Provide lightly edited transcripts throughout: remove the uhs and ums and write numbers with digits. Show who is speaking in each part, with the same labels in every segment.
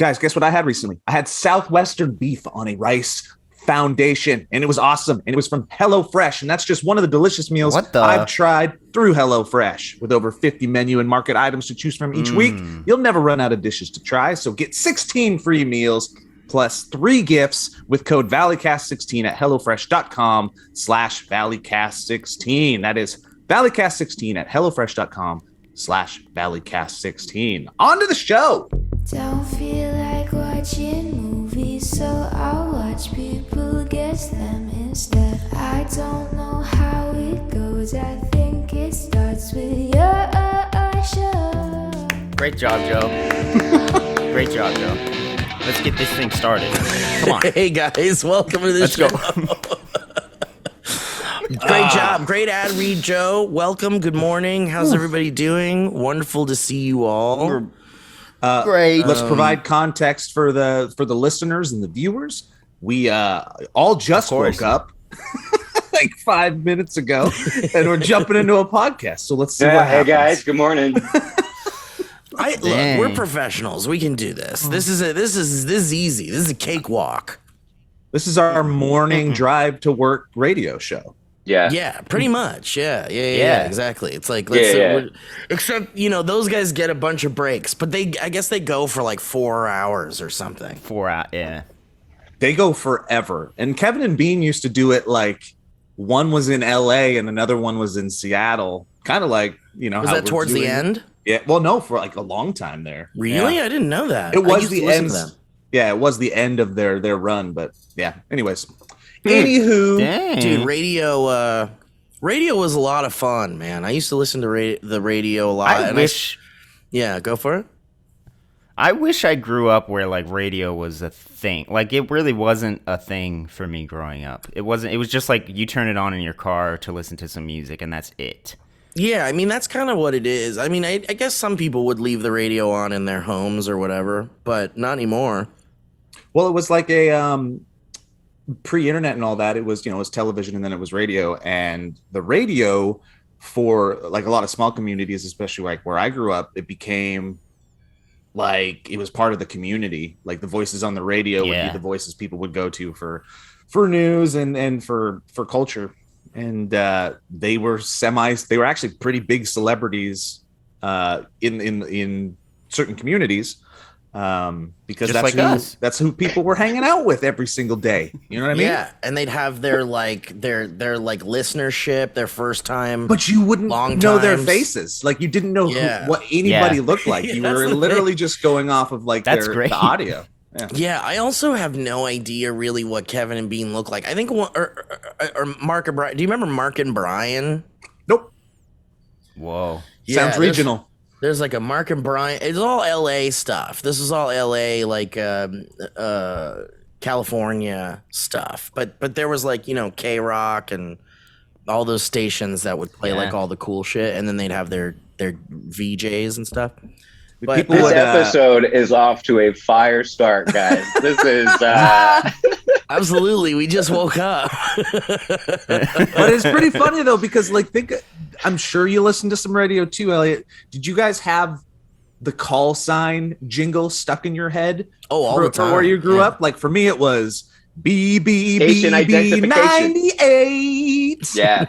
Speaker 1: Guys, guess what I had recently? I had Southwestern beef on a rice foundation, and it was awesome. And it was from HelloFresh, and that's just one of the delicious meals I've tried through HelloFresh. With over 50 menu and market items to choose from each week, you'll never run out of dishes to try. So get 16 free meals plus 3 gifts with code Valleycast16 at HelloFresh.com/Valleycast16. That is Valleycast16 at HelloFresh.com/Valleycast16. On to the show.
Speaker 2: Don't feel like watching movies, so I'll watch people guess them instead. I don't know how it goes, I think it starts with your show.
Speaker 3: Great job, Joe. Great job, Joe. Let's get this thing started. Come on.
Speaker 4: Hey, guys. Welcome to the show.
Speaker 3: Let's go.
Speaker 4: Great job. Great ad read, Joe. Welcome. Good morning. How's everybody doing? Wonderful to see you all.
Speaker 3: Great.
Speaker 1: Let's provide context for the listeners and the viewers. We all just woke up like 5 minutes ago, and we're jumping into a podcast. So let's see what happens.
Speaker 5: Hey guys, good morning.
Speaker 4: Look, we're professionals. We can do this. This is easy. This is a cakewalk.
Speaker 1: This is our morning drive to work radio show.
Speaker 4: Yeah, pretty much. Yeah, exactly. It's like, except, those guys get a bunch of breaks, but I guess they go for like 4 hours or something.
Speaker 3: 4 hours, yeah.
Speaker 1: They go forever. And Kevin and Bean used to do it like one was in LA and another one was in Seattle. Kind of like,
Speaker 4: Was
Speaker 1: how
Speaker 4: that towards the end?
Speaker 1: Yeah. Well, no, for like a long time there.
Speaker 4: Really?
Speaker 1: Yeah.
Speaker 4: I didn't know that.
Speaker 1: It was the end. Yeah, it was the end of their run. But yeah, anyways. Anywho,
Speaker 4: dude, radio was a lot of fun, man. I used to listen to the radio a lot. Go for it.
Speaker 3: I wish I grew up where like radio was a thing. Like it really wasn't a thing for me growing up. It wasn't. It was just like you turn it on in your car to listen to some music, and that's it.
Speaker 4: Yeah, I mean that's kind of what it is. I mean, I guess some people would leave the radio on in their homes or whatever, but not anymore.
Speaker 1: Well, it was like a pre-internet and all that. It was, it was television and then it was radio. And the radio for like a lot of small communities, especially like where I grew up, it became like it was part of the community. Like the voices on the radio would be the voices people would go to for news and for culture. And they were actually pretty big celebrities in certain communities. Because that's who people were hanging out with every single day. You know what I mean?
Speaker 4: Yeah, and they'd have their listenership, their first time.
Speaker 1: But you wouldn't know their faces. Like you didn't know what anybody looked like. You were literally just going off of like the audio.
Speaker 4: Yeah, I also have no idea really what Kevin and Bean look like. I think or Mark and Brian. Do you remember Mark and Brian?
Speaker 1: Nope.
Speaker 3: Whoa.
Speaker 1: Sounds regional.
Speaker 4: There's like a Mark and Brian. It's all LA stuff. This is all LA, like California stuff. But there was like, K-Rock and all those stations that would play like all the cool shit, and then they'd have their VJs and stuff.
Speaker 5: But this episode is off to a fire start, guys. This is
Speaker 4: absolutely. We just woke up.
Speaker 1: But it's pretty funny though, because like I'm sure you listened to some radio too, Elliot. Did you guys have the call sign jingle stuck in your head?
Speaker 4: Oh, all the time.
Speaker 1: For where you grew up? Like for me, it was BBBB 98.
Speaker 5: Yeah.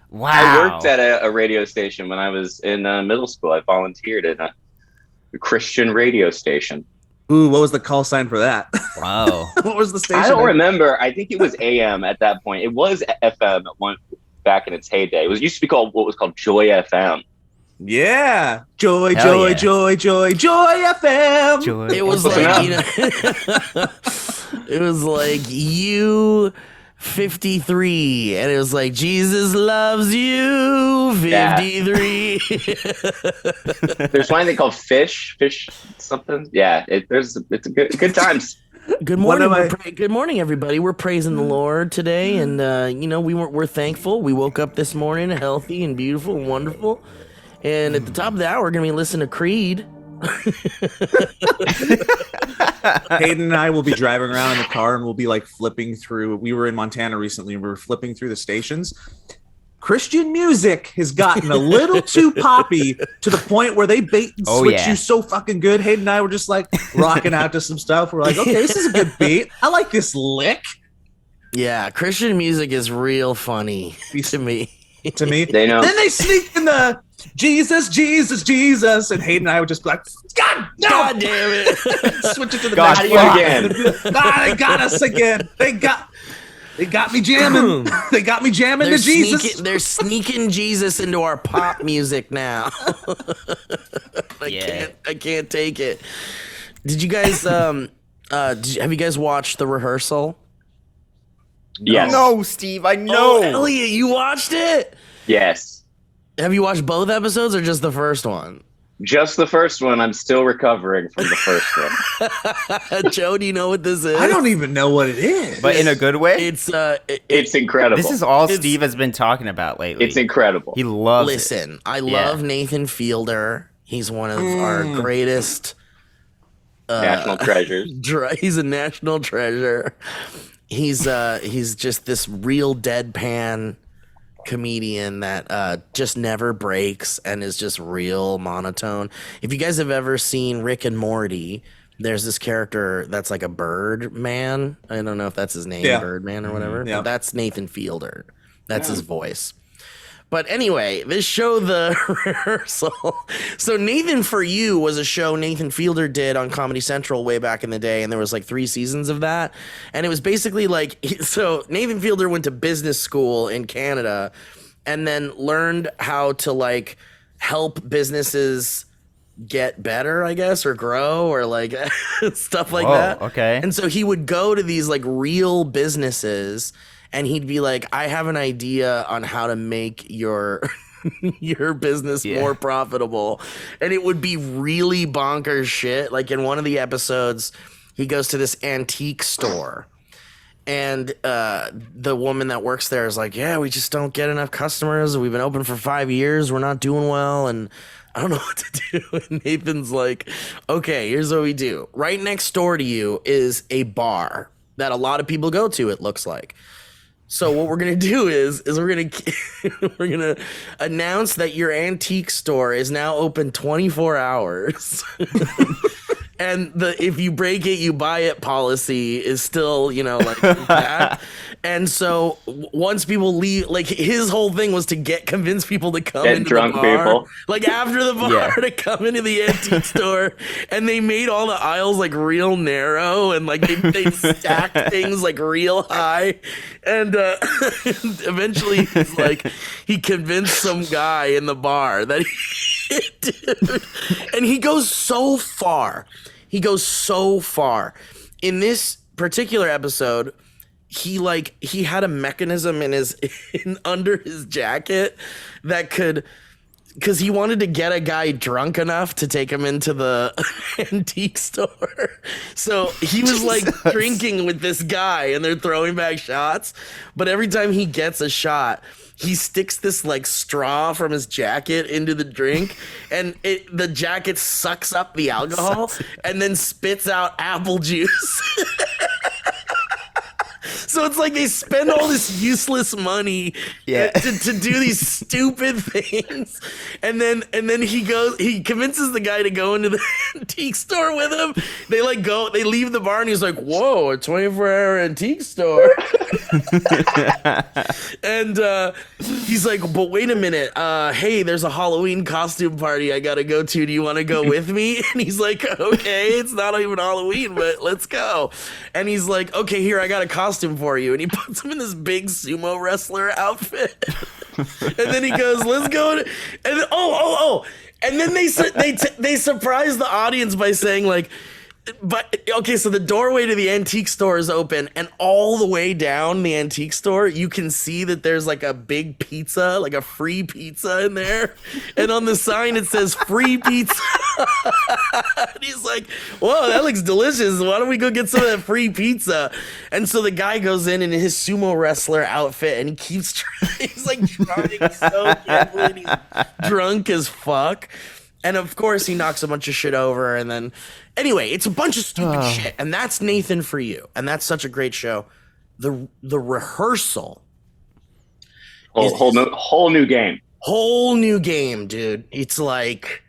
Speaker 3: Wow.
Speaker 5: I worked at a radio station when I was in middle school. I volunteered at a Christian radio station.
Speaker 1: Ooh, what was the call sign for that?
Speaker 3: Wow.
Speaker 1: What was the station?
Speaker 5: I don't remember. I think it was AM at that point. It was FM at one back in its heyday. It used to be called what was called Joy FM.
Speaker 1: Yeah. Joy FM.
Speaker 3: Joy.
Speaker 4: It was like, it was like you 53, and it was like Jesus loves you 53.
Speaker 5: There's one they call fish something. Yeah, it's a good times.
Speaker 4: Good morning, good morning, everybody. We're praising the Lord today, and we're thankful. We woke up this morning healthy and beautiful and wonderful. And at the top of the hour, we're gonna be listening to Creed.
Speaker 1: Hayden and I will be driving around in the car and we'll be like flipping through. We were in Montana recently and we were flipping through the stations. Christian music has gotten a little too poppy to the point where they bait and switch you so fucking good. Hayden and I were just like rocking out to some stuff. We're like, okay, this is a good beat. I like this lick.
Speaker 4: Yeah, Christian music is real funny to me.
Speaker 5: They know.
Speaker 1: Then they sneak in the Jesus, Jesus, Jesus, and Hayden and I would just be like, God, no!
Speaker 4: God damn it!
Speaker 1: Switch it to the
Speaker 3: God,
Speaker 1: next
Speaker 3: fuck.
Speaker 1: again. They got us again. They got me jamming. They got me jamming to Jesus.
Speaker 4: They're sneaking Jesus into our pop music now. I can't take it. Did you guys have you guys watched The Rehearsal?
Speaker 5: Yes.
Speaker 3: No, Steve, I know.
Speaker 4: Oh, Elliot, you watched it?
Speaker 5: Yes.
Speaker 4: Have you watched both episodes or just the first one?
Speaker 5: Just the first one. I'm still recovering from the first one.
Speaker 4: Joe, do you know what this is?
Speaker 1: I don't even know what it is.
Speaker 3: But in a good way?
Speaker 5: It's incredible.
Speaker 3: This is all Steve has been talking about lately.
Speaker 5: It's incredible.
Speaker 3: He loves
Speaker 4: Listen,
Speaker 3: it.
Speaker 4: I love Nathan Fielder. He's one of our greatest
Speaker 5: national treasures.
Speaker 4: He's a national treasure. He's just this real deadpan comedian that just never breaks and is just real monotone. If you guys have ever seen Rick and Morty, there's this character that's like a bird man. I don't know if that's his name, Birdman or whatever.
Speaker 1: Yeah.
Speaker 4: But that's Nathan Fielder. That's his voice. But anyway, this show, The Rehearsal. So Nathan For You was a show Nathan Fielder did on Comedy Central way back in the day, and there was like 3 seasons of that. And it was basically like, so Nathan Fielder went to business school in Canada and then learned how to like help businesses get better, I guess, or grow, or like stuff like that.
Speaker 3: Okay.
Speaker 4: And so he would go to these like real businesses and he'd be like, I have an idea on how to make your your business more profitable. And it would be really bonkers shit. Like in one of the episodes, he goes to this antique store. And the woman that works there is like, yeah, we just don't get enough customers. We've been open for 5 years. We're not doing well. And I don't know what to do. And Nathan's like, okay, here's what we do. Right next door to you is a bar that a lot of people go to, it looks like. So what we're gonna do is we're gonna announce that your antique store is now open 24 hours. And if you break it, you buy it policy is still, like that. And so once people leave, like his whole thing was to convince people to come into
Speaker 5: drunk
Speaker 4: the bar,
Speaker 5: people.
Speaker 4: like after the bar to come into the antique store. And they made all the aisles like real narrow and like they stacked things like real high. And eventually he's like, he convinced some guy in the bar that and he goes so far. He goes so far. In this particular episode, he had a mechanism under his jacket that could, because he wanted to get a guy drunk enough to take him into the antique store. So he was like drinking with this guy and they're throwing back shots. But every time he gets a shot, he sticks this like straw from his jacket into the drink, and the jacket sucks up the alcohol and then spits out apple juice. So it's like they spend all this useless money to do these stupid things, and then he convinces the guy to go into the antique store with him. They leave the bar, and he's like, "Whoa, a 24-hour antique store!" And he's like, "But wait a minute, hey, there's a Halloween costume party I gotta go to. Do you want to go with me?" And he's like, "Okay, it's not even Halloween, but let's go." And he's like, "Okay, here, I got a costume for you," and he puts him in this big sumo wrestler outfit. And then he goes, "Let's go," and and then they surprise the audience by saying like, but okay, so the doorway to the antique store is open, and all the way down the antique store, you can see that there's like a big pizza, like a free pizza in there. And on the sign, it says free pizza. And he's like, "Whoa, that looks delicious. Why don't we go get some of that free pizza?" And so the guy goes in his sumo wrestler outfit, and he keeps trying. He's like trying so carefully, and he's drunk as fuck. And of course, he knocks a bunch of shit over, and then anyway, it's a bunch of stupid shit. And that's Nathan For You, and that's such a great show. The Rehearsal
Speaker 5: Whole new game.
Speaker 4: Whole new game, dude. It's like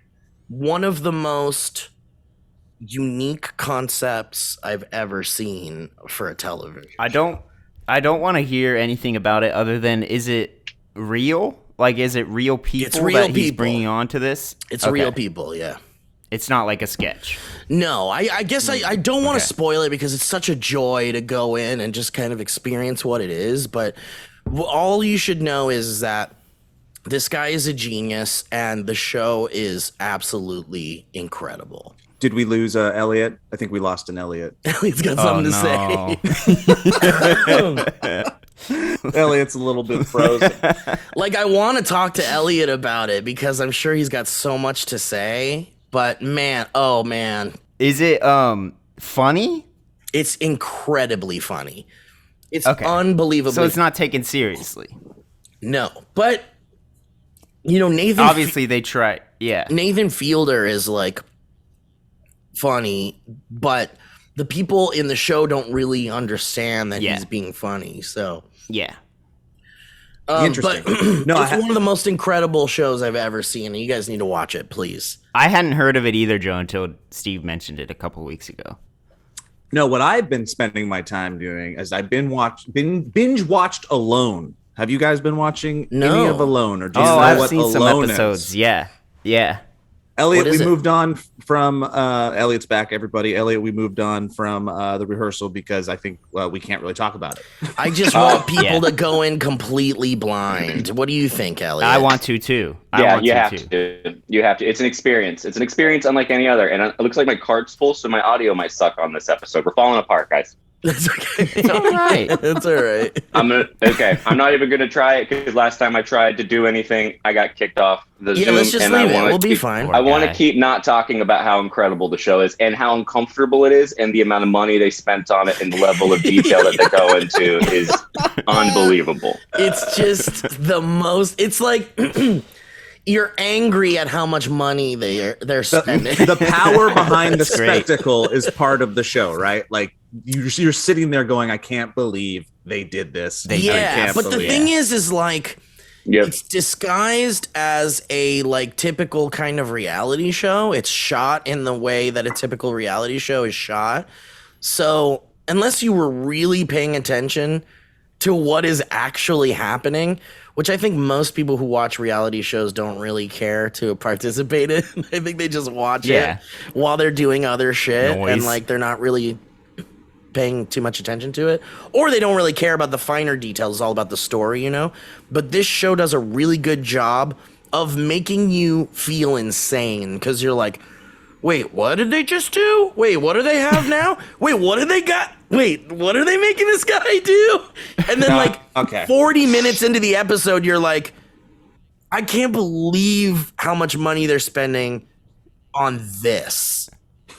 Speaker 4: one of the most unique concepts I've ever seen for a television.
Speaker 3: I don't want to hear anything about it other than, is it real? Like, is it real people
Speaker 4: It's real
Speaker 3: that he's
Speaker 4: people.
Speaker 3: bringing on to this?
Speaker 4: It's
Speaker 3: Okay.
Speaker 4: real people, yeah.
Speaker 3: It's not like a sketch.
Speaker 4: No, I guess I don't want to
Speaker 3: Okay.
Speaker 4: spoil it because it's such a joy to go in and just kind of experience what it is. But all you should know is that this guy is a genius and the show is absolutely incredible.
Speaker 1: Did we lose Elliot? I think we lost an Elliot.
Speaker 4: He's got something to say.
Speaker 1: Elliot's a little bit frozen.
Speaker 4: Like, I want to talk to Elliot about it because I'm sure he's got so much to say. But man, oh man,
Speaker 3: Is it funny?
Speaker 4: it's incredibly funny. It's
Speaker 3: Okay.
Speaker 4: unbelievably.
Speaker 3: So it's not taken seriously.
Speaker 4: No, but you know,
Speaker 3: Obviously, they try. Yeah.
Speaker 4: Nathan Fielder is like funny, but the people in the show don't really understand that
Speaker 3: Yeah.
Speaker 4: he's being funny. So
Speaker 3: Yeah.
Speaker 1: Interesting.
Speaker 4: But
Speaker 1: No,
Speaker 4: it's one of the most incredible shows I've ever seen. And you guys need to watch it, please.
Speaker 3: I hadn't heard of it either, Joe, until Steve mentioned it a couple weeks ago.
Speaker 1: No, what I've been spending my time doing is I've been binge watched Alone. Have you guys been watching any
Speaker 4: No.
Speaker 1: of Alone, or do you know
Speaker 3: I've
Speaker 1: what
Speaker 3: seen some
Speaker 1: Alone
Speaker 3: episodes.
Speaker 1: is?
Speaker 3: Yeah. Yeah.
Speaker 1: Elliot,
Speaker 4: What is
Speaker 1: we
Speaker 4: it?
Speaker 1: moved on from Elliot's back, everybody. Elliot, we moved on from the rehearsal because I think we can't really talk about it.
Speaker 4: I just want people
Speaker 3: yeah.
Speaker 4: to go in completely blind. What do you think, Elliot?
Speaker 3: I want to too.
Speaker 5: Yeah, you have to. You have to. It's an experience. It's an experience unlike any other. And it looks like my card's full, so my audio might suck on this episode. We're falling apart, guys.
Speaker 4: That's okay.
Speaker 3: It's all right.
Speaker 4: It's all right.
Speaker 5: I'm not even gonna try it because last time I tried to do anything, I got kicked off the
Speaker 4: Yeah,
Speaker 5: Zoom.
Speaker 4: let's just
Speaker 5: and I
Speaker 4: leave it.
Speaker 5: wanna
Speaker 4: We'll be
Speaker 5: keep-
Speaker 4: fine.
Speaker 5: I want to
Speaker 3: guy.
Speaker 5: keep not talking about how incredible the show is and how uncomfortable it is, and the amount of money they spent on it and the level of detail that they go into is unbelievable.
Speaker 4: It's just the most. It's like you're angry at how much money they're spending.
Speaker 1: The power behind the
Speaker 3: That's great.
Speaker 1: spectacle is part of the show, right? Like you're sitting there going, "I can't believe they did this." I
Speaker 4: Yeah,
Speaker 1: can't
Speaker 4: but the
Speaker 1: believe
Speaker 4: thing is like
Speaker 5: Yep.
Speaker 4: it's disguised as a like typical kind of reality show. It's shot in the way that a typical reality show is shot. So unless you were really paying attention to what is actually happening, which I think most people who watch reality shows don't really care to participate in. I think they just watch
Speaker 3: Yeah.
Speaker 4: it while they're doing other shit and
Speaker 3: Noise.
Speaker 4: like they're not really paying too much attention to it, or they don't really care about the finer details. It's all about the story, you know. But this show does a really good job of making you feel insane because you're like, wait, what did they just do? Wait, what do they have now? Wait, what do they got? Wait, what are they making this guy do? And then like
Speaker 1: okay.
Speaker 4: 40 minutes into the episode, you're like, I can't believe how much money they're spending on this.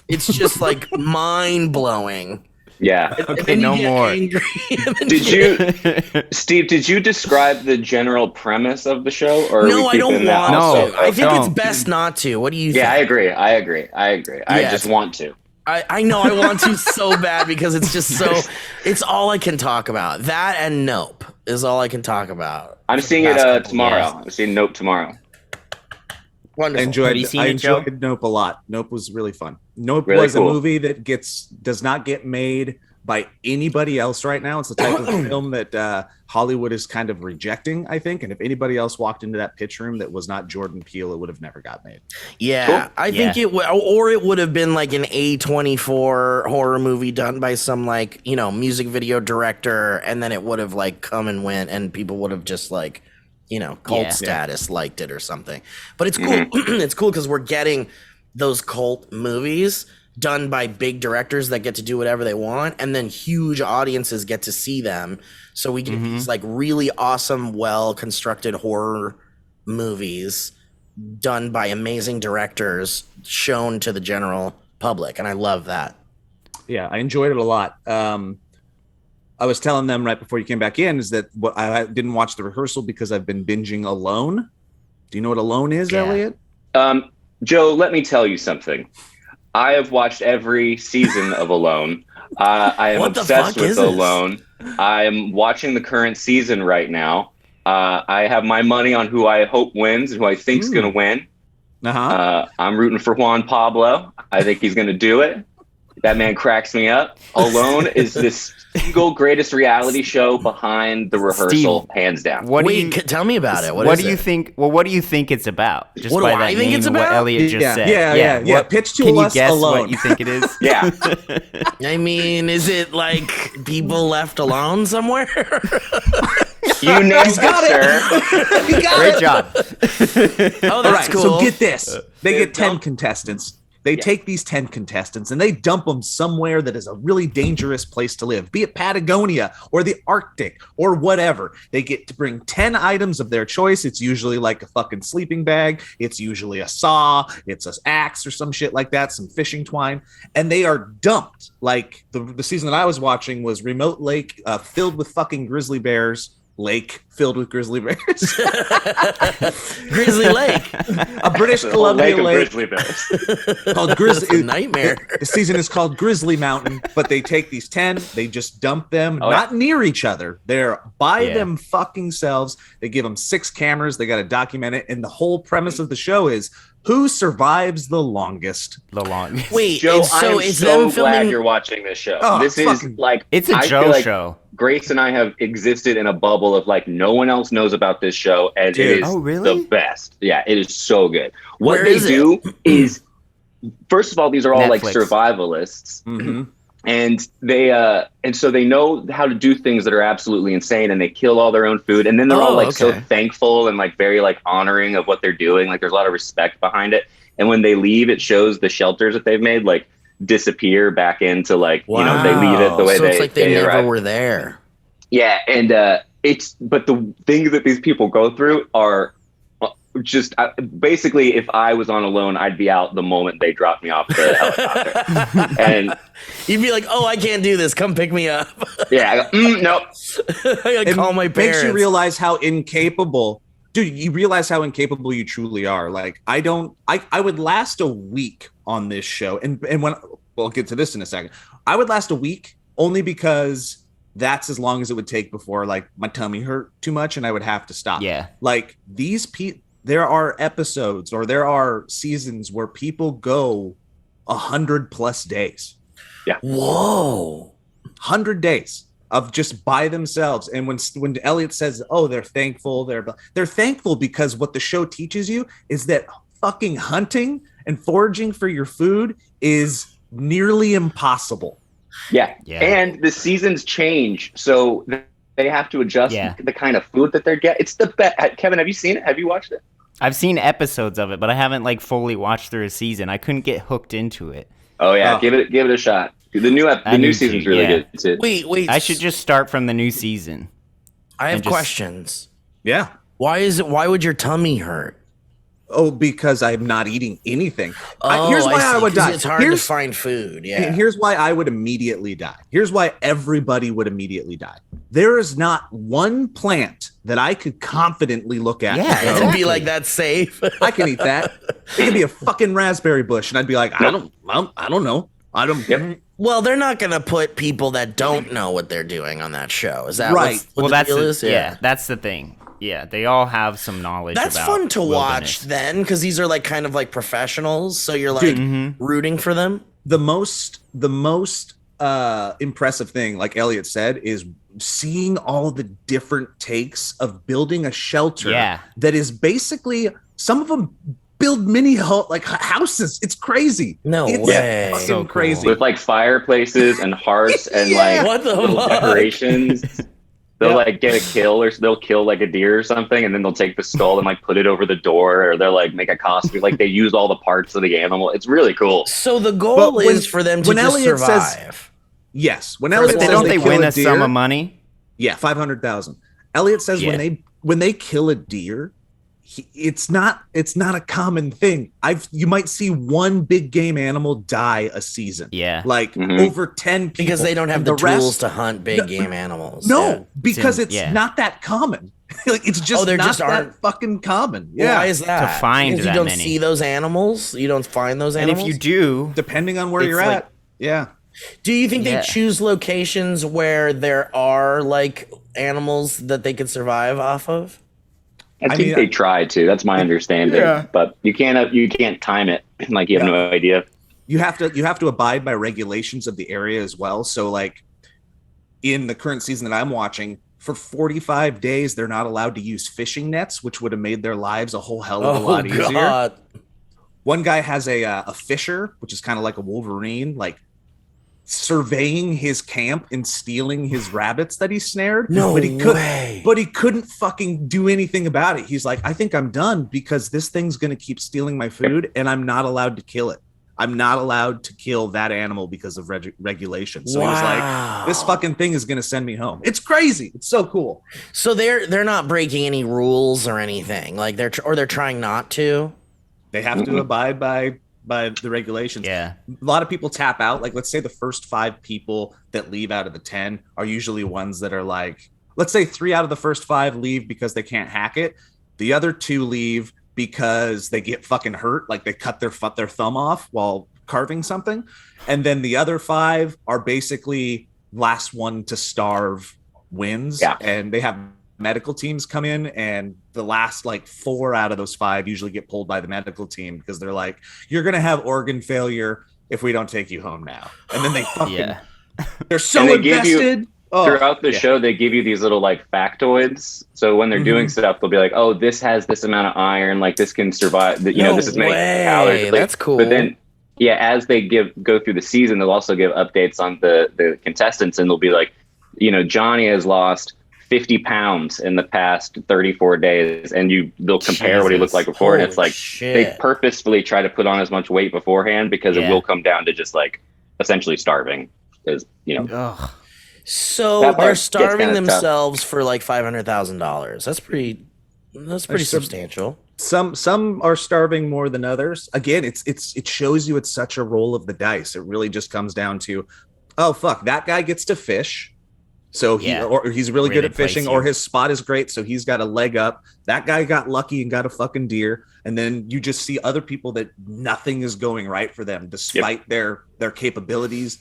Speaker 4: It's just like mind blowing.
Speaker 5: Yeah.
Speaker 3: Okay, no more.
Speaker 5: Steve, did you describe the general premise of the show? Or are
Speaker 4: No,
Speaker 5: we
Speaker 4: I don't
Speaker 5: keeping that
Speaker 4: want
Speaker 5: also?
Speaker 4: to. I think it's
Speaker 3: don't.
Speaker 4: best not to. What do you think?
Speaker 5: Yeah, I agree. I
Speaker 4: Yeah,
Speaker 5: just want to.
Speaker 4: I know I want to so bad because it's just so. It's all I can talk about. That and Nope is all I can talk about.
Speaker 5: I'm seeing
Speaker 4: past
Speaker 5: it
Speaker 4: couple
Speaker 5: tomorrow.
Speaker 4: years.
Speaker 5: I'm seeing Nope tomorrow.
Speaker 4: Wonderful.
Speaker 1: I
Speaker 3: Have you seen it, Joe?
Speaker 1: enjoyed Nope a lot. Nope was really fun. Nope
Speaker 5: Really
Speaker 1: was
Speaker 5: cool.
Speaker 1: a movie that does not get made by anybody else right now. It's the type of film that Hollywood is kind of rejecting, I think. And if anybody else walked into that pitch room that was not Jordan Peele, it would have never got made.
Speaker 4: Yeah,
Speaker 5: Cool.
Speaker 4: I think
Speaker 3: Yeah.
Speaker 4: or it would have been like an A24 horror movie done by some like, you know, music video director, and then it would have like come and went, and people would have just like, you know, cult
Speaker 3: Yeah.
Speaker 4: status liked it or something. But it's cool. It's cool because we're getting those cult movies done by big directors that get to do whatever they want, and then huge audiences get to see them. So we get these like really awesome, well constructed horror movies done by amazing directors shown to the general public, and I love that.
Speaker 1: Yeah, I enjoyed it a lot. I was telling them right before you came back in is that what I didn't watch the rehearsal because I've been binging Alone. Do you know what Alone is,
Speaker 3: Yeah.
Speaker 1: Elliot?
Speaker 5: Joe, let me tell you something. I have watched every season of Alone. I am
Speaker 4: What the
Speaker 5: obsessed
Speaker 4: fuck is
Speaker 5: with
Speaker 4: this?
Speaker 5: Alone. I am watching the current season right now, I have my money on who I hope wins, who I think's going to win. I'm rooting for Juan Pablo. I think he's going to do it. That man cracks me up. Alone is this single greatest reality show behind The Rehearsal,
Speaker 3: Steve,
Speaker 5: hands down.
Speaker 4: Tell me about it.
Speaker 3: What do you think? Well, what do you think it's about? Just
Speaker 4: What
Speaker 3: by
Speaker 4: do
Speaker 3: that
Speaker 4: I think
Speaker 3: name
Speaker 4: it's
Speaker 3: and what
Speaker 4: about?
Speaker 3: Elliot just said.
Speaker 1: Yeah. Pitch to
Speaker 3: Can you
Speaker 1: us
Speaker 3: guess
Speaker 1: alone.
Speaker 3: what you think it is?
Speaker 5: Yeah.
Speaker 4: I mean, is it like people left alone somewhere?
Speaker 5: You nailed it, sir.
Speaker 3: Great job.
Speaker 4: Oh,
Speaker 1: All
Speaker 4: that's
Speaker 1: right,
Speaker 4: cool.
Speaker 1: so get this. They get 10
Speaker 5: dump-
Speaker 1: contestants. They take these 10 contestants and they dump them somewhere that is a really dangerous place to live, be it Patagonia or the Arctic or whatever. They get to bring 10 items of their choice. It's usually like a fucking sleeping bag. It's usually a saw. It's an axe or some shit like that, some fishing twine. And they are dumped. Like the season that I was watching was remote lake filled with fucking grizzly bears. Lake filled with grizzly bears.
Speaker 4: Grizzly Lake.
Speaker 1: A British
Speaker 5: The whole
Speaker 1: Columbia
Speaker 5: lake of
Speaker 1: lake
Speaker 5: grizzly bears.
Speaker 1: called
Speaker 4: It's
Speaker 1: Grizzly
Speaker 4: a nightmare.
Speaker 1: The season is called Grizzly Mountain, but they take these 10, they just dump them,
Speaker 5: Oh,
Speaker 1: not near each other. They're by
Speaker 3: Yeah.
Speaker 1: them fucking selves. They give them 6 cameras. They got to document it. And the whole premise of the show is who survives the longest.
Speaker 3: The long.
Speaker 4: Wait,
Speaker 5: Joe,
Speaker 4: so
Speaker 5: I'm
Speaker 4: it's
Speaker 5: so
Speaker 4: them
Speaker 5: glad
Speaker 4: filming.
Speaker 5: you're watching this show.
Speaker 1: Oh,
Speaker 5: This is
Speaker 1: fucking-
Speaker 5: like
Speaker 3: It's a
Speaker 5: I
Speaker 3: Joe
Speaker 5: feel like
Speaker 3: show.
Speaker 5: Grace and I have existed in a bubble of like no one else knows about this show, and
Speaker 1: Dude.
Speaker 5: it is
Speaker 3: Oh, really?
Speaker 5: the best. Yeah, it is so good. What
Speaker 4: Where
Speaker 5: they
Speaker 4: is it?
Speaker 5: do is, first of all, these are all like
Speaker 3: Netflix.
Speaker 5: survivalists,
Speaker 1: Mm-hmm.
Speaker 5: and so they know how to do things that are absolutely insane, and they kill all their own food, and then they're all like so
Speaker 4: okay.
Speaker 5: thankful and like very like honoring of what they're doing. Like there's a lot of respect behind it, and when they leave, it shows the shelters that they've made like disappear back into like you know they leave it the way
Speaker 4: so
Speaker 5: they
Speaker 4: it's like they never
Speaker 5: arrived.
Speaker 4: were there.
Speaker 5: Yeah, and but the things that these people go through are just basically, if I was on Alone, I'd be out the moment they dropped me off the helicopter. And
Speaker 4: You'd be like, "Oh, I can't do this. Come pick me up."
Speaker 5: yeah, I go, nope.
Speaker 4: I gotta
Speaker 1: It
Speaker 4: call my parents.
Speaker 1: makes you realize how incapable, dude, you realize how incapable you truly are. Like, I would last a week on this show. And when we'll get to this in a second, I would last a week only because that's as long as it would take before like my tummy hurt too much and I would have to stop.
Speaker 3: Yeah.
Speaker 1: Like these people, there are episodes or there are seasons where people go 100+ days,
Speaker 4: Whoa.
Speaker 1: 100 days of just by themselves. And when Elliot says, "Oh, they're thankful," they're thankful because what the show teaches you is that fucking hunting and foraging for your food is nearly impossible.
Speaker 5: Yeah.
Speaker 3: Yeah.
Speaker 5: And the seasons change, so they have to adjust
Speaker 3: Yeah.
Speaker 5: the kind of food that they're getting. It's the best. Kevin, have you seen it? Have you watched it?
Speaker 3: I've seen episodes of it, but I haven't like fully watched through a season. I couldn't get hooked into it.
Speaker 5: Oh yeah,
Speaker 1: Oh.
Speaker 5: give it a shot. The new
Speaker 3: I need
Speaker 5: season's
Speaker 3: to,
Speaker 5: really
Speaker 3: yeah.
Speaker 5: good too.
Speaker 4: Wait.
Speaker 3: I should just start from the new season.
Speaker 4: I have
Speaker 3: and just-
Speaker 4: questions.
Speaker 1: Yeah.
Speaker 4: Why would your tummy hurt?
Speaker 1: Oh, because I'm not eating anything. Here's why I
Speaker 4: see,
Speaker 1: would
Speaker 4: 'cause
Speaker 1: die.
Speaker 4: It's hard to find food. Yeah.
Speaker 1: And here's why I would immediately die. Here's why everybody would immediately die. There is not one plant that I could confidently look at.
Speaker 3: Yeah,
Speaker 1: and go,
Speaker 4: It'd be like that's safe.
Speaker 1: I can eat that. It could be a fucking raspberry bush, and I'd be like, I don't know. I don't.
Speaker 5: Yep.
Speaker 4: Well, they're not gonna put people that don't know what they're doing on that show. Is that
Speaker 1: Right.
Speaker 4: What
Speaker 3: Well,
Speaker 4: the
Speaker 3: that's
Speaker 4: deal
Speaker 3: the,
Speaker 4: is?
Speaker 3: yeah, that's the thing. Yeah, they all have some knowledge.
Speaker 4: That's
Speaker 3: about
Speaker 4: fun to watch
Speaker 3: wilderness.
Speaker 4: then, because these are like kind of like professionals. So you're like
Speaker 1: Dude.
Speaker 3: Mm-hmm.
Speaker 4: rooting for them.
Speaker 1: The most impressive thing, like Elliot said, is seeing all the different takes of building a shelter.
Speaker 3: Yeah.
Speaker 1: That is basically, some of them build mini houses. It's crazy.
Speaker 4: No
Speaker 1: it's
Speaker 4: way.
Speaker 1: fucking
Speaker 3: So cool.
Speaker 1: crazy.
Speaker 5: With like fireplaces and hearths and
Speaker 1: Yeah.
Speaker 5: like
Speaker 4: What the
Speaker 5: little
Speaker 4: fuck?
Speaker 5: decorations. They'll
Speaker 1: Yeah.
Speaker 5: like get a kill, or they'll kill like a deer or something, and then they'll take the skull and like put it over the door, or they'll like make a costume. Like they use all the parts of the animal. It's really cool.
Speaker 4: So the goal
Speaker 1: But when-
Speaker 4: is for them to
Speaker 1: when
Speaker 4: just
Speaker 1: Elliot says-
Speaker 4: survive.
Speaker 1: Yes. When
Speaker 4: First
Speaker 1: Elliot
Speaker 4: of
Speaker 3: But
Speaker 1: says
Speaker 4: all,
Speaker 3: don't they
Speaker 1: kill
Speaker 3: win
Speaker 1: a
Speaker 3: a
Speaker 1: deer,
Speaker 3: sum of money?
Speaker 1: Yeah, 500,000. Elliot says
Speaker 3: Yeah.
Speaker 1: when they kill a deer, it's not a common thing. You might see one big game animal die a season.
Speaker 3: Yeah.
Speaker 1: Like
Speaker 5: Mhm.
Speaker 1: over 10 people.
Speaker 4: Because they don't have
Speaker 1: And
Speaker 4: the tools
Speaker 1: rest-
Speaker 4: to hunt big game animals.
Speaker 1: No,
Speaker 4: Yeah.
Speaker 1: because it's
Speaker 3: yeah.
Speaker 1: not that common. Like it's just
Speaker 4: there
Speaker 1: not
Speaker 4: just
Speaker 1: that
Speaker 4: aren't-
Speaker 1: fucking common. Yeah.
Speaker 4: Why is that?
Speaker 3: find
Speaker 4: Because you
Speaker 3: that
Speaker 4: don't
Speaker 3: many.
Speaker 4: see those animals. You don't find those
Speaker 3: And
Speaker 4: animals.
Speaker 3: if you do,
Speaker 1: Depending on where
Speaker 3: It's
Speaker 1: you're
Speaker 3: like-
Speaker 1: at. Yeah.
Speaker 4: Do you think they choose locations where there are like animals that they could survive off of?
Speaker 5: I think they try to. That's my understanding. But you can't time it. Like you have no idea.
Speaker 1: You have to abide by regulations of the area as well. So like in the current season that I'm watching, for 45 days they're not allowed to use fishing nets, which would have made their lives a whole hell of a lot easier. One guy has a fisher, which is kind of like a Wolverine, like surveying his camp and stealing his rabbits that he snared. But he couldn't fucking do anything about it. He's like, I think I'm done because this thing's going to keep stealing my food and I'm not allowed to kill it. I'm not allowed to kill that animal because of regulations. So he was like, this fucking thing is going to send me home. It's crazy. It's so cool.
Speaker 4: So they're not breaking any rules or anything. Like they're trying not to.
Speaker 1: They have to abide by the regulations.
Speaker 3: Yeah.
Speaker 1: A lot of people tap out. Like, let's say the first 5 people that leave out of the 10 are usually ones that are like, let's say 3 out of the first 5 leave because they can't hack it. The other 2 leave because they get fucking hurt. Like they cut their thumb off while carving something. And then the other 5 are basically last one to starve wins.
Speaker 5: Yeah.
Speaker 1: And they have medical teams come in, and the last like 4 out of those 5 usually get pulled by the medical team because they're like, you're gonna have organ failure if we don't take you home now. And then they fucking they're so invested.
Speaker 5: Throughout the show, they give you these little like factoids. So when they're doing stuff, they'll be like, oh, this has this amount of iron, like this can survive, this is many calories. Like,
Speaker 4: that's cool.
Speaker 5: But then as they go through the season, they'll also give updates on the contestants, and they'll be like, Johnny has lost 50 pounds in the past 34 days, and they'll compare what he looked like before. And it's like they purposefully try to put on as much weight beforehand because it will come down to just like essentially starving. Because
Speaker 4: so they're starving themselves for like $500,000. That's pretty substantial.
Speaker 1: Some are starving more than others. Again, it shows you it's such a roll of the dice. It really just comes down to, oh fuck, that guy gets to fish. So he's really good at fishing, or his spot is great, so he's got a leg up. That guy got lucky and got a fucking deer, and then you just see other people that nothing is going right for them, despite their capabilities,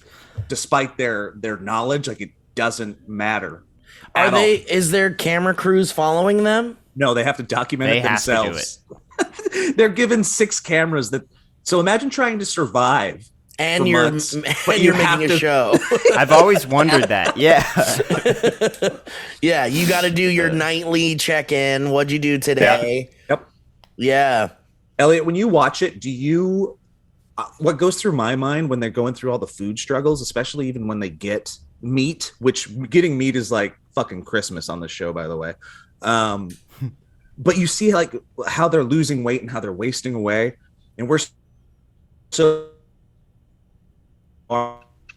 Speaker 1: despite their knowledge. Like, it doesn't matter.
Speaker 4: Is there camera crews following them?
Speaker 1: No, they have to document it themselves. They're given 6 cameras so imagine trying to survive.
Speaker 4: And you're making a show.
Speaker 3: I've always wondered that. Yeah.
Speaker 4: Yeah, you got to do your nightly check-in. What'd you do today?
Speaker 1: Yep.
Speaker 4: Yeah.
Speaker 1: Elliot, when you watch it, what goes through my mind when they're going through all the food struggles, especially even when they get meat, which getting meat is like fucking Christmas on the show, by the way. But you see like how they're losing weight and how they're wasting away. And we're so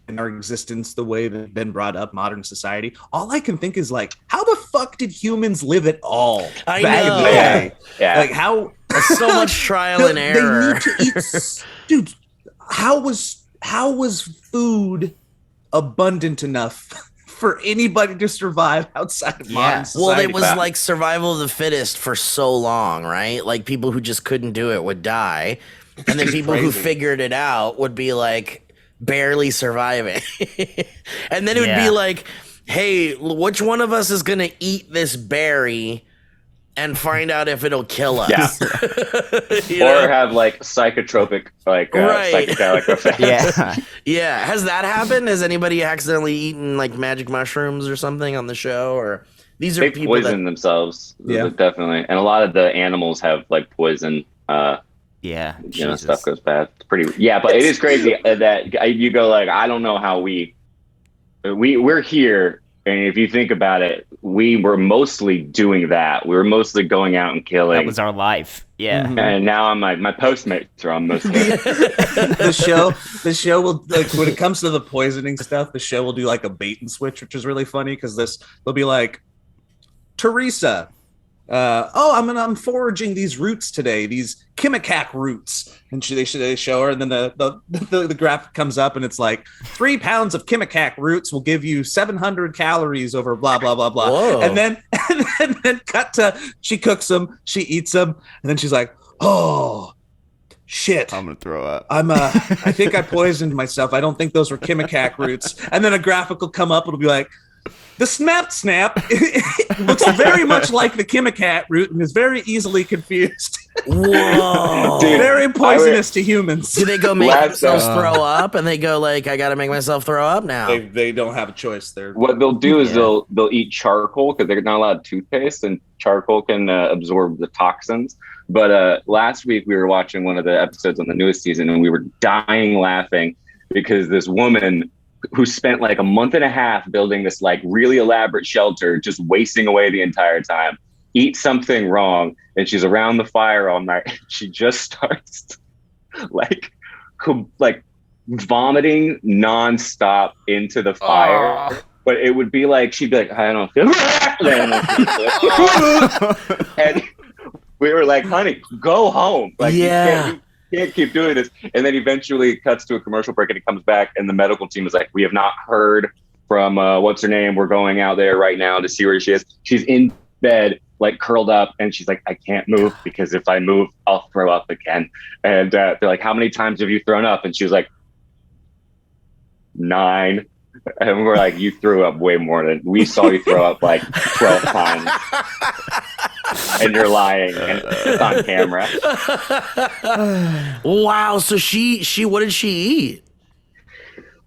Speaker 1: in our existence, the way they've been brought up, modern society, all I can think is like, how the fuck did humans live at all?
Speaker 4: I know.
Speaker 5: Yeah.
Speaker 1: Like how
Speaker 4: so much trial and error.
Speaker 1: They need to eat, dude. How was food abundant enough for anybody to survive outside of modern society?
Speaker 4: Well, it was like survival of the fittest for so long, right? Like people who just couldn't do it would die, and then people who figured it out would be like barely surviving. And then it would be like, hey, which one of us is gonna eat this berry and find out if it'll kill us?
Speaker 5: Or have like psychotropic, like psychedelic effects.
Speaker 4: Yeah. Has that happened? Has anybody accidentally eaten like magic mushrooms or something on the show? Or these are people
Speaker 5: poison themselves. Definitely. And a lot of the animals have like poison. Stuff goes bad. It's pretty. But it is crazy that you go like, I don't know how we're here, and if you think about it, we were mostly doing that. We were mostly going out and killing.
Speaker 3: That was our life. Yeah.
Speaker 5: Mm-hmm. And now I'm like, my Postmates are on most of it.
Speaker 1: The show will, like, when it comes to the poisoning stuff, the show will do like a bait and switch, which is really funny because they'll be like, Teresa, I'm foraging these roots today, these Kimikak roots, and they show her, and then the graph comes up, and it's like 3 pounds of Kimikak roots will give you 700 calories over blah blah blah blah.
Speaker 4: Whoa.
Speaker 1: And then cut to she cooks them, she eats them, and then she's like, oh, shit,
Speaker 3: I'm gonna throw up.
Speaker 1: I think I poisoned myself. I don't think those were Kimikak roots. And then a graphic will come up. It'll be like, the snap it looks very much like the Kimikak root and is very easily confused.
Speaker 4: Whoa.
Speaker 5: Dude,
Speaker 1: very poisonous to humans.
Speaker 4: Do they go make themselves throw up and they go like, I got to make myself throw up now?
Speaker 1: They don't have a choice there.
Speaker 5: What they'll do is they'll eat charcoal because they're not allowed toothpaste, and charcoal can absorb the toxins. But last week we were watching one of the episodes on the newest season, and we were dying laughing because this woman who spent like a month and a half building this like really elaborate shelter, just wasting away the entire time, eats something wrong, and she's around the fire all night. She just starts like vomiting nonstop into the fire. But it would be like, she'd be like, I don't feel and we were like, honey, go home. Like, you can't keep doing this. And then eventually it cuts to a commercial break and it comes back and the medical team is like, we have not heard from what's her name. We're going out there right now to see where she is. She's in bed, like curled up, and she's like, I can't move because if I move, I'll throw up again. And they're like, how many times have you thrown up? And she was like, 9. And we're like, you threw up way more than we saw you throw up like 12 times. And you're lying, and it's on camera.
Speaker 4: Wow. So she what did she eat?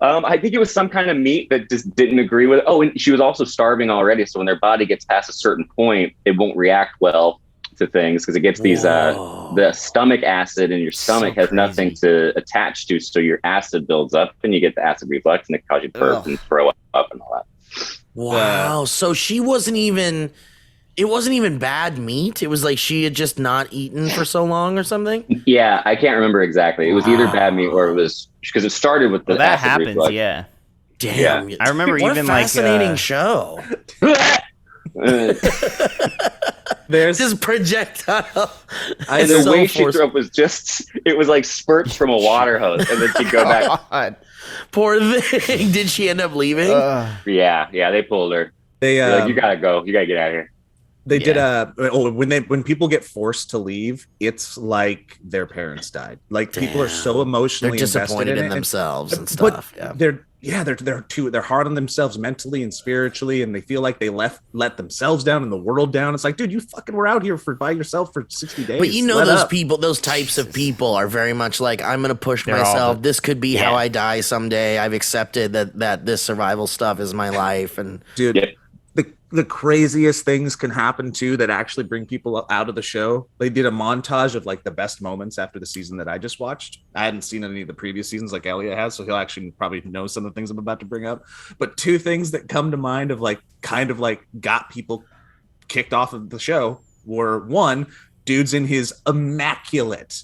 Speaker 5: I think it was some kind of meat that just didn't agree with it. Oh, and she was also starving already. So when their body gets past a certain point, it won't react well to things because it gets these the stomach acid in your stomach has nothing to attach to. So your acid builds up and you get the acid reflux and it causes you to burp and throw up and all that.
Speaker 4: Wow. So she wasn't even... It wasn't even bad meat. It was like she had just not eaten for so long or something.
Speaker 5: Yeah, I can't remember exactly. It was either bad meat or it was because it started with the
Speaker 3: that
Speaker 5: acid
Speaker 3: happens.
Speaker 5: reflux.
Speaker 4: Damn.
Speaker 3: Yeah. I remember
Speaker 4: what
Speaker 3: even
Speaker 4: a fascinating show.
Speaker 5: There's
Speaker 4: this projectile.
Speaker 5: And the way she threw up was it was like spurts from a water hose, and then she'd go back.
Speaker 3: God.
Speaker 4: Poor thing. Did she end up leaving?
Speaker 5: Yeah, they pulled her. They're like, you gotta go. You gotta get out of here.
Speaker 1: They did when people get forced to leave, it's like their parents died. Like people are so emotionally
Speaker 4: they're disappointed
Speaker 1: invested
Speaker 4: in themselves and stuff.
Speaker 1: But they're hard on themselves mentally and spiritually, and they feel like they let themselves down and the world down. It's like, dude, you fucking were out here by yourself for 60 days.
Speaker 4: But you know, those types of people are very much like, I'm gonna push myself. This could be how I die someday. I've accepted that this survival stuff is my life, and
Speaker 1: dude. Yeah. The craziest things can happen too that actually bring people out of the show. They did a montage of like the best moments after the season that I just watched. I hadn't seen any of the previous seasons like Elliot has, so he'll actually probably know some of the things I'm about to bring up. But 2 things that come to mind of like kind of like got people kicked off of the show were, 1, dude's in his immaculate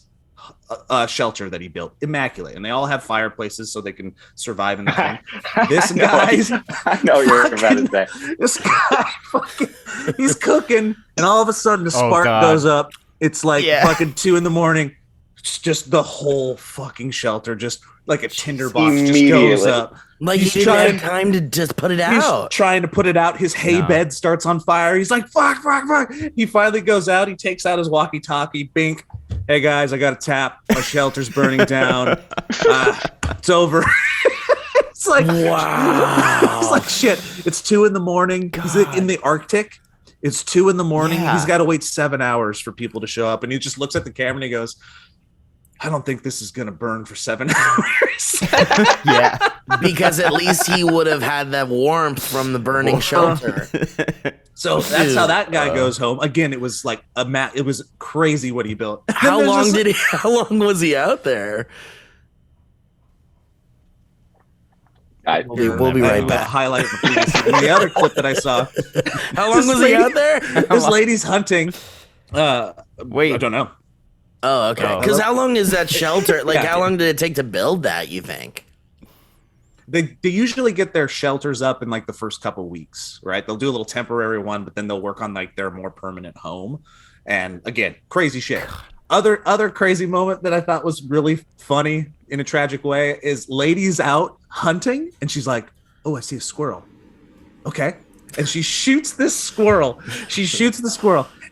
Speaker 1: shelter that he built, immaculate, and they all have fireplaces so they can survive in the thing. This guy's
Speaker 5: I know you're about to say.
Speaker 1: This guy he's cooking, and all of a sudden a spark goes up. It's like fucking 2 a.m. It's just the whole fucking shelter, just like a tinderbox, just goes up.
Speaker 4: Like he didn't have time to just put it out.
Speaker 1: He's trying to put it out. His hay bed starts on fire. He's like, fuck. He finally goes out. He takes out his walkie-talkie. Bink. Hey, guys, I got a tap. My shelter's burning down. It's over. It's like,
Speaker 4: wow.
Speaker 1: It's like shit. It's 2 a.m. He's in the Arctic. It's 2 a.m.
Speaker 4: Yeah.
Speaker 1: He's got to wait 7 hours for people to show up. And he just looks at the camera and he goes, I don't think this is going to burn for 7 hours.
Speaker 3: Yeah.
Speaker 4: Because at least he would have had that warmth from the burning shelter.
Speaker 1: So that's how that guy goes home. Again, it was like it was crazy what he built.
Speaker 4: How long was he out there? We'll be right back.
Speaker 1: Highlight the other clip that I saw.
Speaker 4: How long was he out there?
Speaker 1: This lady's hunting.
Speaker 3: Wait,
Speaker 1: I don't know.
Speaker 4: Oh, okay. Because how long is that shelter? Like, how long did it take to build that, you think?
Speaker 1: They usually get their shelters up in like the first couple weeks, right? They'll do a little temporary one, but then they'll work on like their more permanent home. And again, crazy shit. Other crazy moment that I thought was really funny in a tragic way is lady's out hunting and she's like, oh, I see a squirrel. Okay. And she shoots this squirrel.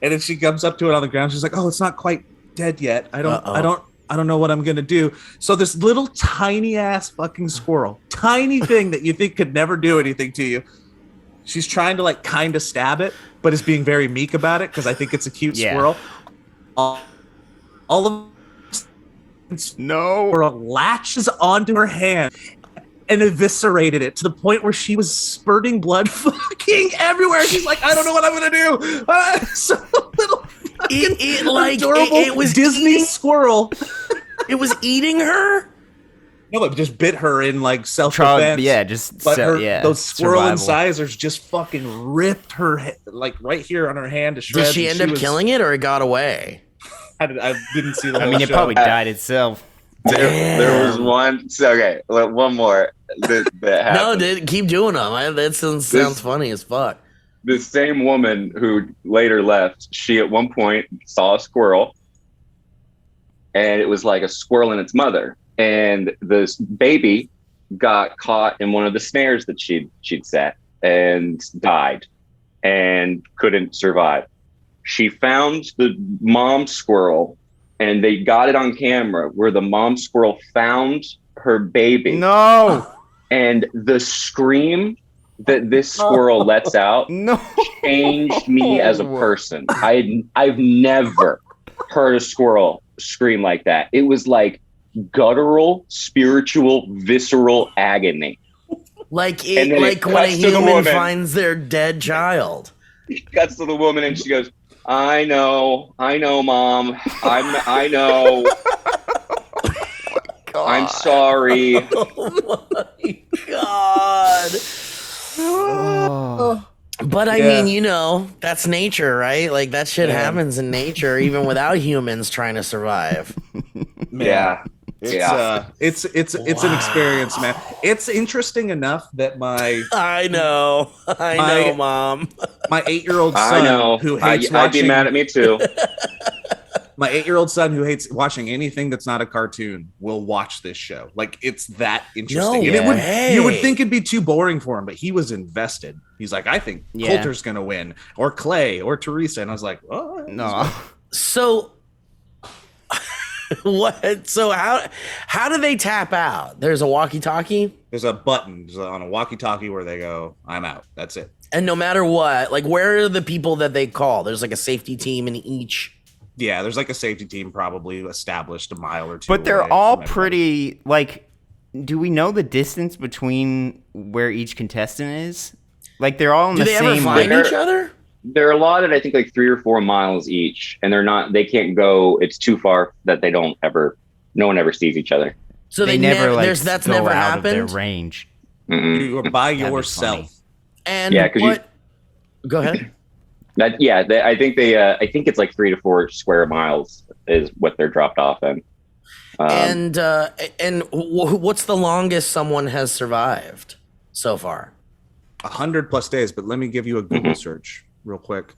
Speaker 1: And then she comes up to it on the ground. She's like, oh, it's not quite dead yet. I don't I don't know what I'm going to do. So this little tiny ass fucking squirrel, tiny thing that you think could never do anything to you, she's trying to like kind of stab it, but is being very meek about it because I think it's a cute squirrel. All of squirrel latches onto her hand and eviscerated it to the point where she was spurting blood fucking everywhere. She's like, I don't know what I'm gonna do. So little adorable it was Disney squirrel.
Speaker 4: It was eating her.
Speaker 1: No, it just bit her in like self-defense.
Speaker 3: Yeah,
Speaker 1: those squirrel incisors just fucking ripped her like right here on her hand to shreds.
Speaker 4: Did she end up killing it, or it got away?
Speaker 1: I didn't see the whole
Speaker 3: it probably died itself.
Speaker 5: There was one. So, okay, one more that happened.
Speaker 4: No, keep doing them. That sounds funny as fuck.
Speaker 5: The same woman who later left, she at one point saw a squirrel, and it was like a squirrel and its mother, and this baby got caught in one of the snares that she'd set and died and couldn't survive. She found the mom squirrel, and they got it on camera where the mom squirrel found her baby.
Speaker 3: No.
Speaker 5: And the scream that this squirrel lets out changed me as a person. I've never heard a squirrel scream like that. It was like guttural, spiritual, visceral agony.
Speaker 4: Like when a human finds their dead child.
Speaker 5: She cuts to the woman and she goes, I know, Mom. I know. Oh I'm sorry.
Speaker 4: Oh my God. But I mean, that's nature, right? Like that shit happens in nature, even without humans trying to survive.
Speaker 5: Yeah.
Speaker 1: It's an experience, man. It's interesting enough that
Speaker 4: I know, Mom.
Speaker 1: My 8-year-old son who hates
Speaker 5: I'd be mad at me too.
Speaker 1: My 8-year-old son who hates watching anything that's not a cartoon will watch this show. Like it's that interesting. You would think it'd be too boring for him, but he was invested. He's like, I think Coulter's gonna win, or Clay, or Teresa, and I was like, oh
Speaker 3: no.
Speaker 4: So what? So how do they tap out? There's a walkie-talkie?
Speaker 1: There's a button on a walkie-talkie where they go, I'm out. That's it.
Speaker 4: And no matter what, like where are the people that they call? There's like a safety team in each.
Speaker 1: Yeah, there's like a safety team probably established a mile or two.
Speaker 3: But they're all pretty, like, do we know the distance between where each contestant is? Like they're all in the same.
Speaker 4: Do they ever find each other?
Speaker 5: They're allotted, I think, like 3 or 4 miles each, and they can't go. It's too far that no one ever sees each other.
Speaker 4: So they never that's
Speaker 3: go
Speaker 4: never
Speaker 3: out
Speaker 4: happened.
Speaker 3: Of their range.
Speaker 1: You are by yourself.
Speaker 4: And go ahead.
Speaker 5: I think it's like 3 to 4 square miles is what they're dropped off in.
Speaker 4: And what's the longest someone has survived so far?
Speaker 1: 100+ days, but let me give you a Google search real quick.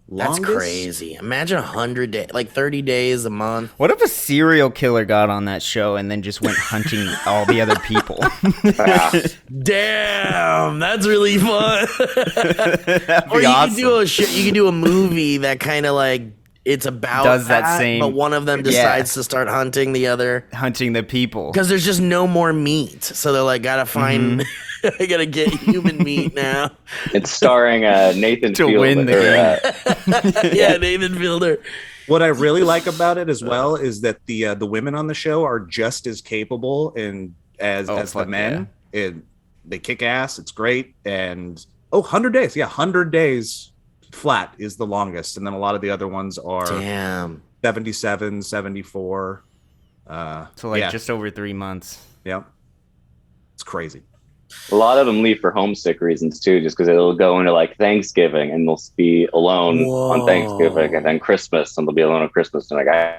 Speaker 4: That's crazy. Imagine 100 days, like 30 days a month.
Speaker 3: What if a serial killer got on that show and then just went hunting all the other people?
Speaker 4: Damn, that's really fun. Or you
Speaker 3: awesome.
Speaker 4: You could do a movie that kind of like it's about that same, but one of them decides to start hunting
Speaker 3: the people
Speaker 4: because there's just no more meat, so they're like, gotta find. I gotta get human meat now.
Speaker 5: It's starring Nathan Fielder.
Speaker 3: To win the
Speaker 4: game. Nathan Fielder.
Speaker 1: What I really like about it as well is that the women on the show are just as capable as the men. They kick ass. It's great. And 100 days. Yeah, 100 days flat is the longest. And then a lot of the other ones are 77, 74.
Speaker 3: So just over 3 months.
Speaker 1: Yeah. It's crazy.
Speaker 5: A lot of them leave for homesick reasons too, just because they'll go into like Thanksgiving and they'll be alone on Thanksgiving, and then Christmas and they'll be alone on Christmas, and like I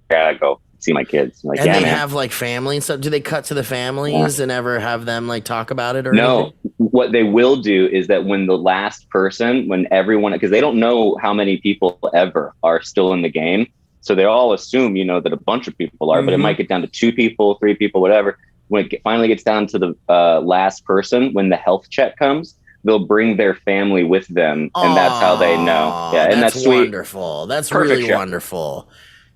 Speaker 5: gotta go see my kids. Like,
Speaker 4: and they have like family and stuff. Do they cut to the families and ever have them like talk about it or anything?
Speaker 5: What they will do is that when the last person, when everyone, because they don't know how many people ever are still in the game, so they all assume that a bunch of people are, but it might get down to 2 people, 3 people, whatever. When it finally gets down to the last person, when the health check comes, they'll bring their family with them, and that's how they know. Yeah, and that's sweet.
Speaker 4: Wonderful. That's perfect really wonderful.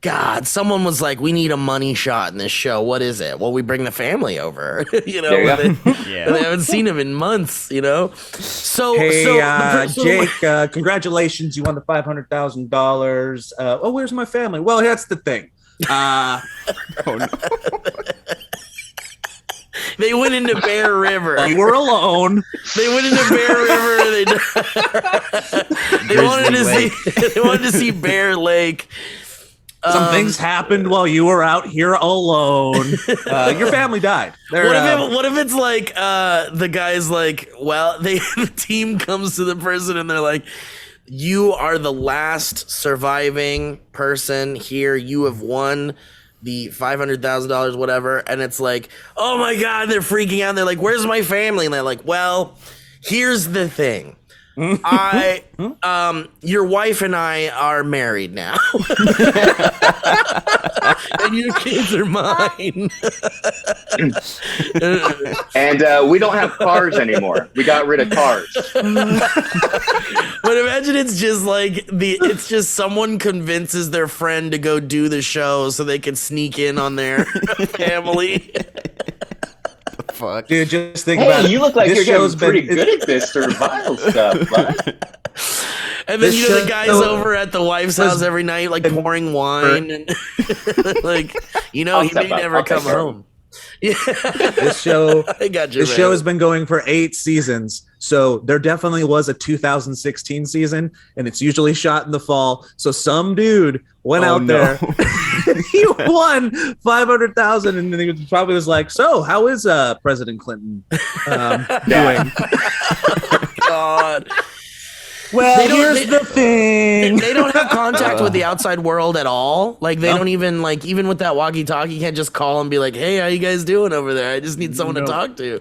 Speaker 4: God, someone was like, we need a money shot in this show. What is it? Well, we bring the family over, you know,
Speaker 5: There you
Speaker 3: Yeah.
Speaker 4: they haven't seen him in months, you know? So,
Speaker 1: Hey,
Speaker 4: so
Speaker 1: Jake, congratulations. You won the $500,000. Oh, where's my family? Well, that's the thing.
Speaker 3: Oh no.
Speaker 4: they went into Bear River.
Speaker 1: You were alone.
Speaker 4: They went into Bear River and they wanted to see Bear Lake.
Speaker 1: Some things happened while you were out here alone. Your family died.
Speaker 4: What if it's like the guy's like, well, the team comes to the person and they're like, you are the last surviving person here. You have won the $500,000, whatever. And it's like, oh my God, they're freaking out. And they're like, where's my family? And they're like, well, here's the thing. Your wife and I are married now. And your kids are mine.
Speaker 5: And we don't have cars anymore. We got rid of cars.
Speaker 4: But imagine it's just like it's just someone convinces their friend to go do the show so they can sneak in on their family.
Speaker 3: Fuck.
Speaker 1: Dude, just think about it.
Speaker 5: You look like
Speaker 1: This
Speaker 5: you're
Speaker 1: show's
Speaker 5: getting pretty
Speaker 1: been-
Speaker 5: good at this survival stuff, bud.
Speaker 4: And then
Speaker 1: This
Speaker 4: the guy's
Speaker 1: show-
Speaker 4: over at the wife's house every night, like pouring wine and like, he
Speaker 5: I'll
Speaker 4: may
Speaker 5: step up.
Speaker 4: never
Speaker 5: I'll take
Speaker 4: come
Speaker 5: care of
Speaker 4: home. Yeah,
Speaker 1: This show
Speaker 4: I got you.
Speaker 1: This
Speaker 4: man.
Speaker 1: show has been going for 8 seasons, so there definitely was a 2016 season, and it's usually shot in the fall. So some dude went out there, he won 500,000, and then he probably was like, "So, how is President Clinton doing?"
Speaker 4: God.
Speaker 1: Well,
Speaker 4: They don't-
Speaker 1: here's
Speaker 4: they-
Speaker 1: the thing.
Speaker 4: They don't have contact with the outside world at all. Like they don't even like even with that walkie-talkie, you can't just call and be like, "Hey, how you guys doing over there? I just need someone to talk to."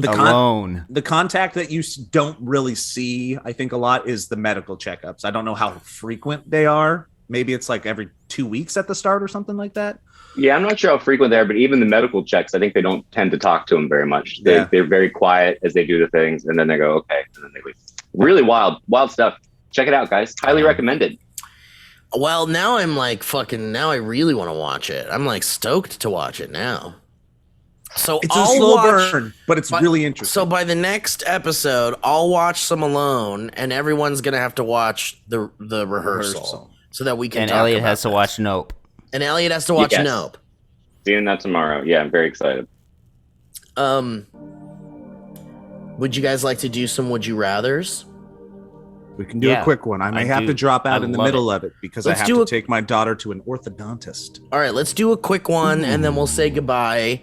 Speaker 3: Alone.
Speaker 1: The contact that you don't really see, I think, a lot is the medical checkups. I don't know how frequent they are. Maybe it's like every 2 weeks at the start or something like that.
Speaker 5: Yeah, I'm not sure how frequent they are, but even the medical checks, I think they don't tend to talk to them very much. They're very quiet as they do the things, and then they go, okay, and then they leave. Really wild stuff. Check it out, guys. Highly recommended.
Speaker 4: Well, now I'm like now I really want to watch it. I'm like stoked to watch it now. So
Speaker 1: It's
Speaker 4: I'll
Speaker 1: a slow
Speaker 4: watch,
Speaker 1: burn, but it's really interesting.
Speaker 4: So by the next episode, I'll watch some alone, and everyone's gonna have to watch the rehearsal so that we can.
Speaker 3: And
Speaker 4: talk
Speaker 3: Elliot
Speaker 4: about
Speaker 3: has to
Speaker 4: this.
Speaker 3: watch Nope.
Speaker 4: And Elliot has to watch
Speaker 5: Yes.
Speaker 4: Nope.
Speaker 5: Seeing that tomorrow. Yeah, I'm very excited.
Speaker 4: Would you guys like to do some Would You Rathers?
Speaker 1: We can do
Speaker 3: Yeah,
Speaker 1: a quick one. I may
Speaker 3: I
Speaker 1: have
Speaker 3: do.
Speaker 1: to drop out
Speaker 3: I
Speaker 1: in the
Speaker 3: love
Speaker 1: middle of it because
Speaker 4: Let's
Speaker 1: I have
Speaker 4: do
Speaker 1: to
Speaker 4: a-
Speaker 1: take my daughter to an orthodontist.
Speaker 4: All right, let's do a quick one, and then we'll say goodbye.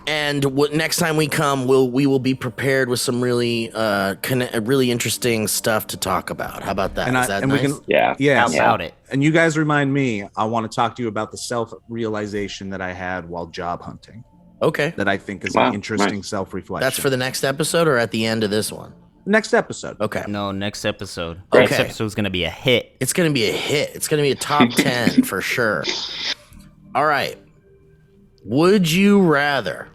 Speaker 4: And next time we come, we will be prepared with some really really interesting stuff to talk about. How about that? Is that nice?
Speaker 1: we can
Speaker 5: Yeah.
Speaker 1: yeah
Speaker 3: How about it?
Speaker 1: And you guys remind me. I want to talk to you about the self-realization that I had while job hunting.
Speaker 4: Okay,
Speaker 1: That I think is
Speaker 5: Wow,
Speaker 1: an interesting
Speaker 5: nice.
Speaker 1: self-reflection.
Speaker 4: that's for the next episode or at the end of this one.
Speaker 1: next episode.
Speaker 4: Okay,
Speaker 3: No, next episode.
Speaker 4: Okay.
Speaker 3: Next episode's gonna be a hit.
Speaker 4: it's gonna be a hit. It's gonna be a top 10 for sure. All right. Would you rather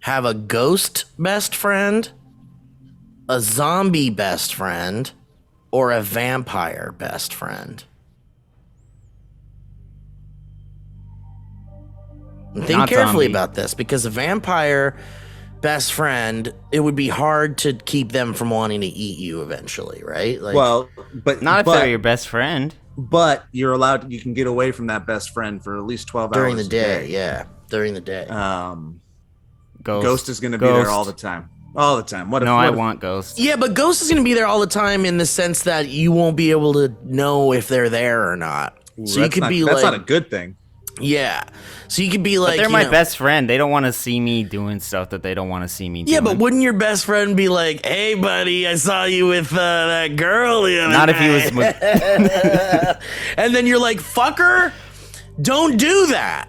Speaker 4: have a ghost best friend, a zombie best friend, or a vampire best friend? And think
Speaker 3: Not
Speaker 4: carefully
Speaker 3: zombie.
Speaker 4: about this because a vampire best friend, it would be hard to keep them from wanting to eat you eventually, right? Like,
Speaker 1: Well, but
Speaker 3: Not if
Speaker 1: but,
Speaker 3: they're your best friend.
Speaker 1: but you're allowed. You can get away from that best friend for at least 12
Speaker 4: during the
Speaker 1: hours
Speaker 4: day,
Speaker 1: a
Speaker 4: yeah, during the day.
Speaker 1: Ghost is going to be there all the time. All the time. What if?
Speaker 3: No,
Speaker 1: what
Speaker 3: I
Speaker 1: if-
Speaker 3: want Ghost.
Speaker 4: Yeah, but Ghost is going to be there all the time in the sense that you won't be able to know if they're there or not. So you
Speaker 1: that's
Speaker 4: could
Speaker 1: not-
Speaker 4: be
Speaker 1: that's
Speaker 4: like,
Speaker 1: not a good thing.
Speaker 4: yeah. So you could be like,
Speaker 3: They're
Speaker 4: you
Speaker 3: my
Speaker 4: know-
Speaker 3: best friend. They don't want to see me doing stuff that they don't want to see me doing.
Speaker 4: Yeah, but wouldn't your best friend be like, "Hey, buddy, I saw you with that girl the other
Speaker 3: Not if he was
Speaker 4: night."
Speaker 3: with.
Speaker 4: And then you're like, "Fucker, don't do that."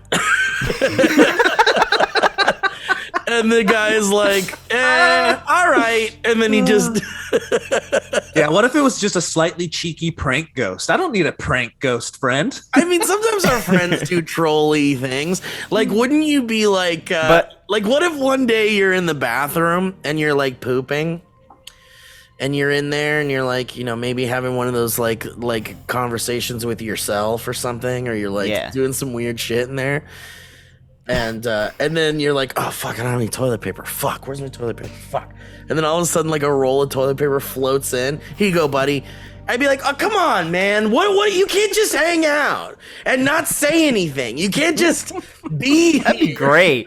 Speaker 4: And the guy's like, all right. And then he just,
Speaker 1: Yeah, what if it was just a slightly cheeky prank ghost? I don't need a prank ghost friend.
Speaker 4: I mean, sometimes our friends do trolly things. Like, wouldn't you be like,
Speaker 3: But-
Speaker 4: like, what if one day you're in the bathroom and you're like pooping? and you're in there and you're like, maybe having one of those like conversations with yourself or something, or you're like doing some weird shit in there. And then you're like, oh fuck, I don't have any toilet paper. Fuck, where's my toilet paper? Fuck. And then all of a sudden, like a roll of toilet paper floats in. Here you go, buddy. I'd be like, oh come on, man. What? You can't just hang out and not say anything. You can't just be.
Speaker 3: That'd be great.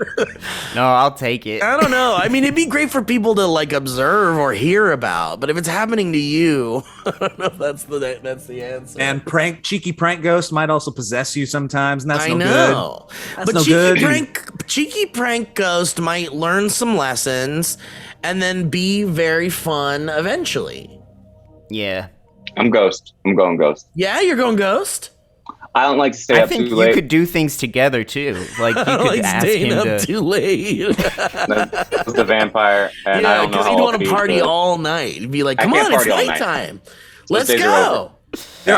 Speaker 3: No, I'll take it.
Speaker 4: I don't know. I mean, it'd be great for people to like observe or hear about. But if it's happening to you, I don't know if that's the answer.
Speaker 1: And cheeky prank ghost might also possess you sometimes, and that's no
Speaker 4: know.
Speaker 1: Good. That's
Speaker 4: but
Speaker 1: no
Speaker 4: cheeky prank ghost might learn some lessons and then be very fun eventually.
Speaker 3: Yeah.
Speaker 5: I'm Ghost. I'm going Ghost.
Speaker 4: Yeah, you're going Ghost?
Speaker 5: I don't like to stay up too late.
Speaker 3: I think you could do things together too. Like you could ask him
Speaker 4: up too late.
Speaker 5: That's the vampire, and I don't know how
Speaker 4: you'd want to party all night. You'd be like, "Come on, it's nighttime. Let's go."
Speaker 1: There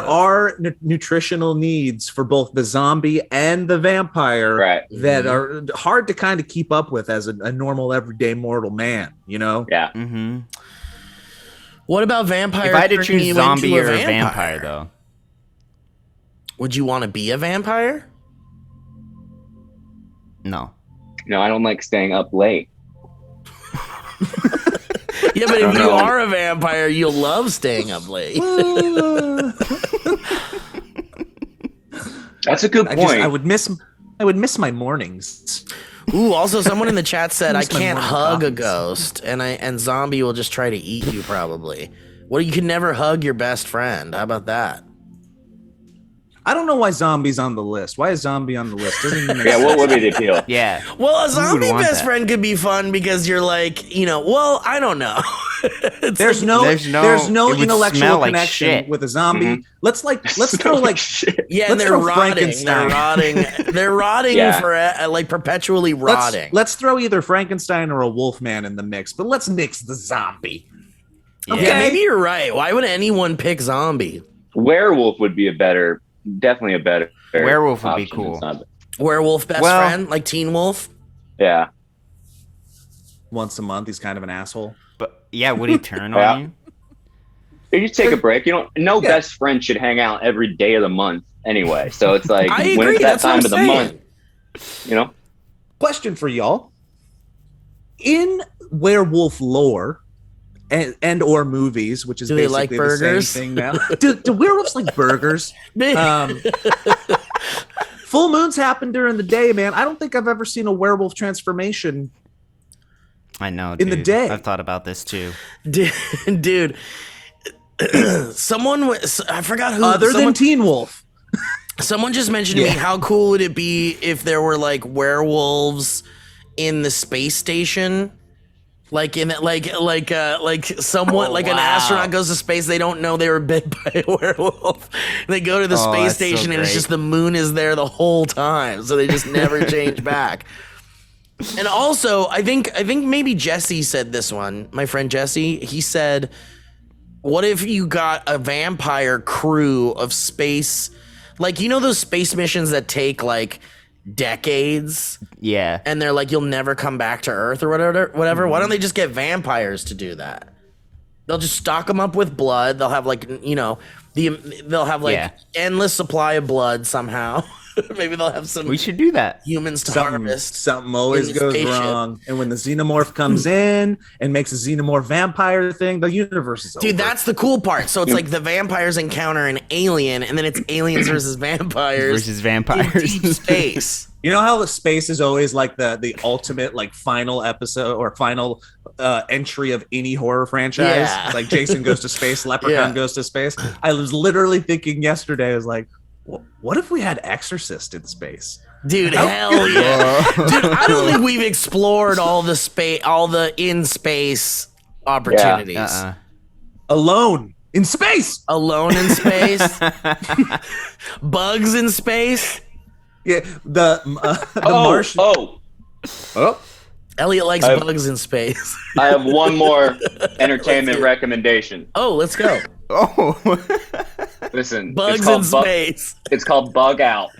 Speaker 1: are nutritional needs for both the zombie and the vampire that are hard to kind of keep up with as a normal everyday mortal man.
Speaker 5: Yeah.
Speaker 3: Mm-hmm.
Speaker 4: What about vampire?
Speaker 3: If I had to choose zombie or vampire, though,
Speaker 4: would you want to be a vampire?
Speaker 3: No.
Speaker 5: No, I don't like staying up late.
Speaker 4: Yeah, but if you are a vampire, you'll love staying up late.
Speaker 5: That's a good point.
Speaker 1: I would miss my mornings.
Speaker 4: Ooh, also someone in the chat said I can't hug a ghost, and zombie will just try to eat you probably. Well, you can never hug your best friend. How about that?
Speaker 1: I don't know why zombie's on the list. Why is zombie on the list? Doesn't even make
Speaker 5: sense.
Speaker 1: What
Speaker 5: would be the appeal?
Speaker 3: Yeah.
Speaker 4: Well, a zombie best friend could be fun because you're like, well, I don't know.
Speaker 1: There's no intellectual connection with a zombie.
Speaker 5: Mm-hmm.
Speaker 1: Let's throw like
Speaker 4: yeah, and they're rotting. They're rotting for like perpetually rotting.
Speaker 1: Let's throw either Frankenstein or a Wolfman in the mix, but let's nix the zombie.
Speaker 4: Okay, maybe you're right. Why would anyone pick zombie?
Speaker 5: Werewolf would be definitely a better
Speaker 3: werewolf would be cool.
Speaker 4: Werewolf best friend, like Teen Wolf.
Speaker 5: Yeah.
Speaker 1: Once a month, he's kind of an asshole.
Speaker 3: But yeah, would he turn on you?
Speaker 5: You take a break. Best friend should hang out every day of the month anyway. So it's like when it's that time of the month,
Speaker 1: Question for y'all: in werewolf lore and or movies, which is basically
Speaker 4: like burgers?
Speaker 1: The same thing now. Do werewolves like burgers? Full moons happen during the day, man. I don't think I've ever seen a werewolf transformation.
Speaker 3: I know,
Speaker 1: in the day.
Speaker 3: I've thought about this too,
Speaker 4: dude. I forgot who.
Speaker 1: Other than Teen Wolf.
Speaker 4: Someone just mentioned to me, how cool would it be if there were like werewolves in the space station? Like in someone an astronaut goes to space, they don't know they were bit by a werewolf. They go to the space station and it's just the moon is there the whole time, so they just never change back. And also, I think maybe Jesse said this one. My friend Jesse, he said, "What if you got a vampire crew of space, like those space missions that take like decades?
Speaker 3: Yeah,
Speaker 4: and they're like, you'll never come back to Earth or whatever. Mm-hmm. Why don't they just get vampires to do that? They'll just stock them up with blood. They'll have like endless supply of blood somehow." Maybe they'll have some.
Speaker 3: We should do that.
Speaker 4: Humans to harvest.
Speaker 1: Something always goes wrong, and when the xenomorph comes in and makes a xenomorph vampire thing, the universe is over.
Speaker 4: Dude, that's the cool part. So it's like the vampires encounter an alien, and then it's aliens versus vampires
Speaker 3: in deep
Speaker 4: space.
Speaker 1: You know how the space is always like the ultimate like final episode or final entry of any horror franchise.
Speaker 4: Yeah.
Speaker 1: It's like Jason goes to space, Leprechaun goes to space. I was literally thinking yesterday, I was like, what if we had Exorcist in space?
Speaker 4: Dude, hell yeah. Dude, I don't think we've explored all the in space opportunities.
Speaker 3: Yeah.
Speaker 1: Alone in space.
Speaker 4: Alone in space. Bugs in space.
Speaker 1: Yeah, the Martian.
Speaker 5: Oh.
Speaker 4: Elliot likes bugs in space.
Speaker 5: I have one more entertainment recommendation.
Speaker 4: Oh, let's go.
Speaker 3: Oh.
Speaker 5: Listen,
Speaker 4: bugs in space.
Speaker 5: It's called Bug Out.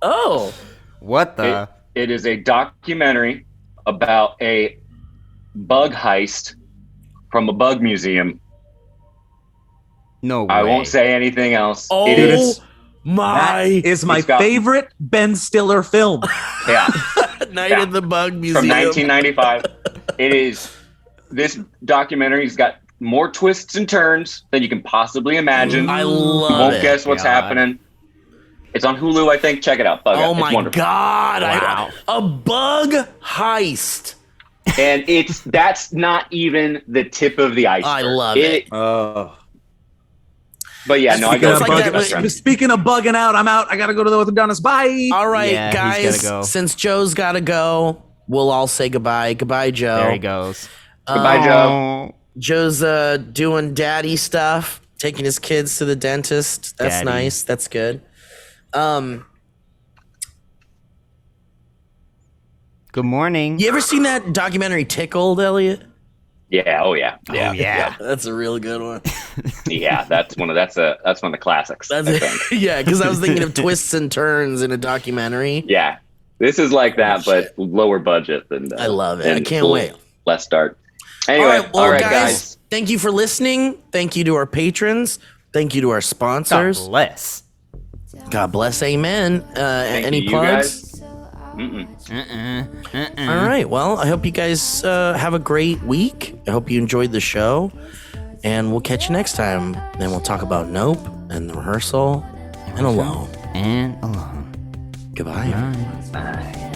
Speaker 4: Oh.
Speaker 3: What the?
Speaker 5: It is a documentary about a bug heist from a bug museum.
Speaker 3: No way.
Speaker 5: I won't say anything else.
Speaker 4: Oh,
Speaker 1: that is my favorite Ben Stiller film.
Speaker 5: Yeah.
Speaker 4: Night at the Bug Museum.
Speaker 5: From 1995. It is, this documentary's got more twists and turns than you can possibly imagine.
Speaker 4: I love it.
Speaker 5: You won't guess what's happening. It's on Hulu, I think. Check it out.
Speaker 4: Oh my God.
Speaker 3: Wow.
Speaker 4: A bug heist.
Speaker 5: And that's not even the tip of the iceberg.
Speaker 4: I love it.
Speaker 5: But yeah, no, I go
Speaker 1: Speaking of bugging out, I'm out. I got to go to the orthodontist. Bye.
Speaker 4: All right,
Speaker 3: Yeah,
Speaker 4: guys.
Speaker 3: he's gotta go.
Speaker 4: Since Joe's got to go, we'll all say goodbye. Goodbye, Joe.
Speaker 3: There he goes.
Speaker 5: Goodbye, Joe.
Speaker 4: Joe's doing daddy stuff, taking his kids to the dentist. That's
Speaker 3: Daddy.
Speaker 4: nice. That's good.
Speaker 3: Good morning.
Speaker 4: You ever seen that documentary Tickled, Elliot?
Speaker 5: Yeah. Oh yeah. Yeah.
Speaker 3: Oh, yeah.
Speaker 4: That's a real good one.
Speaker 5: Yeah. That's one of the classics. I think.
Speaker 4: Yeah, because I was thinking of twists and turns in a documentary.
Speaker 5: Yeah. This is like that, but lower budget than.
Speaker 4: I love it. I can't wait.
Speaker 5: Less dark. Anyway,
Speaker 4: all right, guys. Thank you for listening. Thank you to our patrons. Thank you to our sponsors.
Speaker 3: God bless.
Speaker 4: God bless. Amen. Any
Speaker 5: you
Speaker 4: plugs?
Speaker 5: guys.
Speaker 4: All right. Well, I hope you guys have a great week. I hope you enjoyed the show. And we'll catch you next time. Then we'll talk about Nope and the rehearsal and Alone.
Speaker 3: And alone.
Speaker 4: Goodbye.
Speaker 3: Bye.